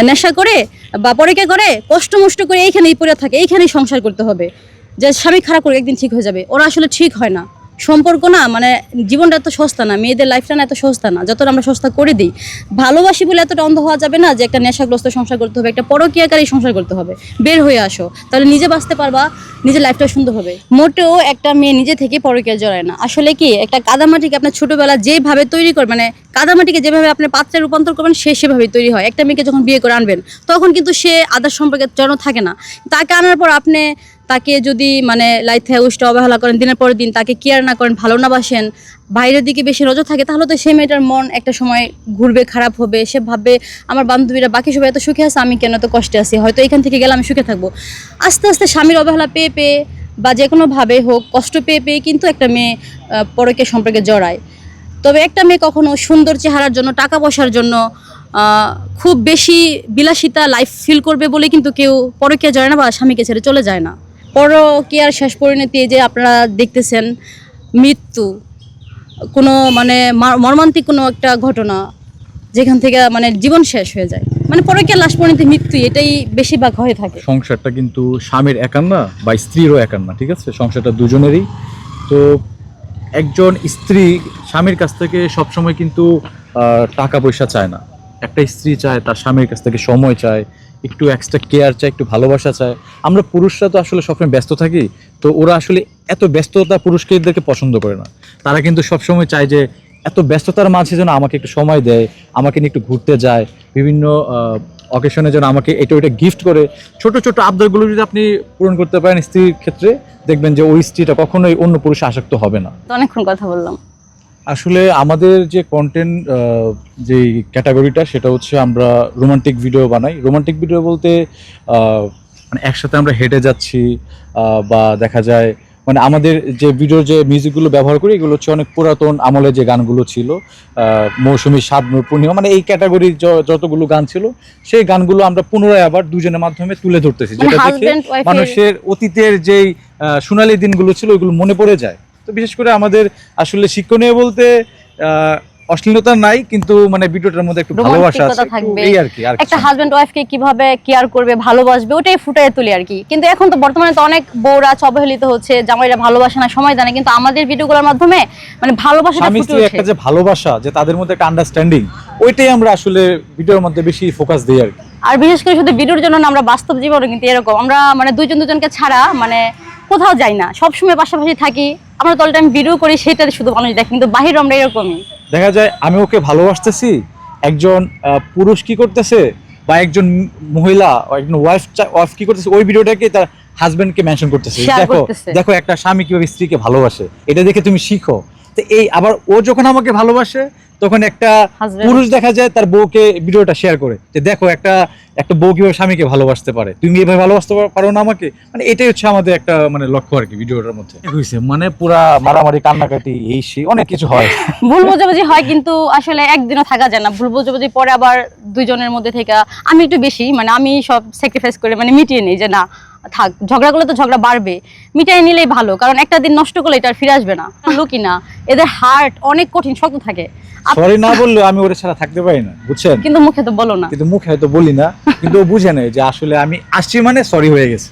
নেশা করে বা পরকীয়া করে কষ্ট মষ্ট করে এইখানেই পড়ে থাকে, এইখানেই সংসার করতে হবে, যে স্বামী খারাপ করে একদিন ঠিক হয়ে যাবে। ওরা আসলে ঠিক হয় না। সম্পর্ক না, মানে জীবনটা এত সস্তা না, মেয়েদের লাইফটা না এত সস্তা না যতটা আমরা সস্তা করে দিই। ভালোবাসি বলে এতটা অন্ধ হওয়া যাবে না যে একটা নেশাগ্রস্ত সংসার করতে হবে, একটা পরকীয়াকারী সংসার করতে হবে। বের হয়ে আসো, তাহলে নিজে বাঁচতে পারবা, নিজের লাইফটা সুন্দর হবে। মোটেও একটা মেয়ে নিজে থেকে পরকীয়া জড়ায় না। আসলে কি, একটা কাদামাটিকে আপনার ছোটবেলা যেভাবে তৈরি করে, মানে কাদামাটিকে যেভাবে আপনি পাত্রে রূপান্তর করবেন সে সেভাবেই তৈরি হয়। একটা মেয়েকে যখন বিয়ে করে আনবেন তখন কিন্তু সে আদার সম্পর্কে জড়ানো থাকে না। তাকে আনার পর আপনি তাকে যদি মানে লাইথে উষ্টা অবহেলা করেন, দিনের পর দিন তাকে কেয়ার না করেন, ভালো না বাসেন, বাইরের দিকে বেশি নজর থাকে, তাহলে তো সেই মেয়েটার মন একটা সময় ঘুরবে, খারাপ হবে। সে ভাববে আমার বান্ধবীরা বাকি সবাই এত সুখে আছে, আমি কেন এত কষ্টে আছি, হয়তো এখান থেকে গেলে আমি সুখে থাকবো। আস্তে আস্তে স্বামীর অবহেলা পেয়ে পেয়ে বা যে কোনোভাবে হোক কষ্ট পেয়ে পেয়ে কিন্তু একটা মেয়ে পরকীয়া সম্পর্কে জড়ায়। তবে একটা মেয়ে কখনো সুন্দর চেহারার জন্য, টাকা পয়সার জন্য, খুব বেশি বিলাসিতা লাইফ ফিল করবে বলে কিন্তু কেউ পরকীয়া জড়ায় না বা স্বামীকে ছেড়ে চলে যায় না। পরকীয়ার শেষ পরিণতি যে আপনারা দেখতেছেন, মৃত্যু, কোনো মানে মর্মান্তিক কোনো একটা ঘটনা যেখান থেকে মানে জীবন শেষ হয়ে যায়, মানে পরকীয়ার লাশ পরিণতি মৃত্যু, এটাই বেশিরভাগ হয়ে থাকে। সংসারটা কিন্তু স্বামীর একার না বা স্ত্রীরও একার না, ঠিক আছে? সংসারটা দুজনেরই। তো একজন স্ত্রী স্বামীর কাছ থেকে সবসময় কিন্তু টাকা পয়সা চায় না। একটা স্ত্রী চায় তার স্বামীর কাছ থেকে সময় চায়, একটু এক্সট্রা কেয়ার চায়, একটু ভালোবাসা চায়। আমরা পুরুষরা তো আসলে সবসময় ব্যস্ত থাকি, তো ওরা আসলে এত ব্যস্ততা পুরুষদেরকে পছন্দ করে না। তারা কিন্তু সবসময় চায় যে এত ব্যস্ততার মাঝে যেন আমাকে একটু সময় দেয়, আমাকে নিয়ে একটু ঘুরতে যায়, বিভিন্ন অকেশনে যেন আমাকে এটা ওইটা গিফট করে। ছোট ছোট আবদারগুলো যদি আপনি পূরণ করতে পারেন স্ত্রীর ক্ষেত্রে, দেখবেন যে ওই স্ত্রীটা কখনোই অন্য পুরুষে আসক্ত হবে না। তো অনেকক্ষণ কথা বললাম। আসলে আমাদের যে কন্টেন্ট যে ক্যাটাগরিটা, সেটা হচ্ছে আমরা রোমান্টিক ভিডিও বানাই। রোমান্টিক ভিডিও বলতে মানে একসাথে আমরা হেঁটে যাচ্ছি, বা দেখা যায় মানে আমাদের যে ভিডিওর যে মিউজিকগুলো ব্যবহার করি এগুলো হচ্ছে অনেক পুরাতন আমলে যে গানগুলো ছিল, মৌসুমী, শাবনূর, পূর্ণিমা, মানে এই ক্যাটাগরির যতগুলো গান ছিল সেই গানগুলো আমরা পুনরায় আবার দুজনের মাধ্যমে তুলে ধরতেছি, যেটা দেখে মানুষের অতীতের যেই সোনালী দিনগুলো ছিল ওইগুলো মনে পড়ে যায়। তো বিশেষ করে আমাদের আসলে শিক্ষণীয় বলতে অশ্লীলতা নাই, কিন্তু মানে ভিডিওটার মধ্যে একটু ভালোবাসা আছে, এই আর কি। একটা হাজবেন্ড ওয়াইফকে কিভাবে কেয়ার করবে, ভালোবাসবে, ওটাই ফুটিয়ে তুলি আর কি। কিন্তু এখন তো বর্তমানে তো অনেক বউরা অবহেলিত হচ্ছে, জামাইরা ভালোবাসে না, সময় দেয় না, কিন্তু আমাদের ভিডিওগুলোর মাধ্যমে মানে ভালোবাসাটা ফুটে ওঠে। একটা যে ভালোবাসা, যে তাদের মধ্যে একটা আন্ডারস্ট্যান্ডিং, ওইটাই আমরা আসলে ভিডিওর মধ্যে বেশি ফোকাস দিই আর কি। আর বিশেষ করে শুধু ভিডিওর জন্য না, আমরা বাস্তব জীবনে কিন্তু এরকম, আমরা মানে দুজনকে ছাড়া মানে কোথাও যাই না, সবসময় পাশাপাশি থাকি। আমরা তো অল টাইম ভিডিও করি, সেটা শুধু মানুষ দেখে, কিন্তু বাহিরে আমরা এরকমই দেখা যায়। আমি ওকে ভালোবাসতেছি, একজন পুরুষ কি করতেছে বা একজন মহিলা, একজন ওয়াইফ কি করতেছে, ওই ভিডিওটাকে তার হাজবেন্ডকে মেনশন করতেছে, দেখো দেখো একটা স্বামী কিভাবে স্ত্রীকে ভালোবাসে, এটা দেখে তুমি শিখো। তো এই আবার ও যখন আমাকে ভালোবাসে তখন একটা পুরুষ দেখা যায় তার বউকে ভিডিওটা শেয়ার করে, যে দেখো একটা বউ কিভাবে স্বামীকে ভালোবাসতে পারে, তুমি এভাবে ভালোবাসতে পারো না আমাকে। মানে এটাই হচ্ছে আমাদের একটা মানে লক্ষ্য আর কি ভিডিওটার মধ্যে। মানে পুরা মারামারি, কান্নাকাটি, এই সেই অনেক কিছু হয়, ভুল বোঝাবুঝি হয়, কিন্তু আসলে একদিনও থাকা যায় না। ভুল বোঝাবুঝি পরে আবার দুইজনের মধ্যে থেকে আমি একটু বেশি মানে আমি সব স্যাক্রিফাইস করে মানে মিটিয়ে নিই, যে না থাক, ঝগড়া করলে তো ঝগড়া বাড়বে, মিটাই নিলেই ভালো, কারণ একটা দিন নষ্ট করলে এটা আর ফিরে আসবে না। লুকি না, এদের হার্ট অনেক কঠিন, শক্ত থাকে। সরি না বললে আমি ওর ছাড়া থাকতে পারি না, বুঝছেন? কিন্তু মুখে তো বলো না, কিন্তু মুখে হয়তো বলি না, কিন্তু ও বুঝে নেয় যে আসলে আমি আসছি মানে সরি হয়ে গেছে।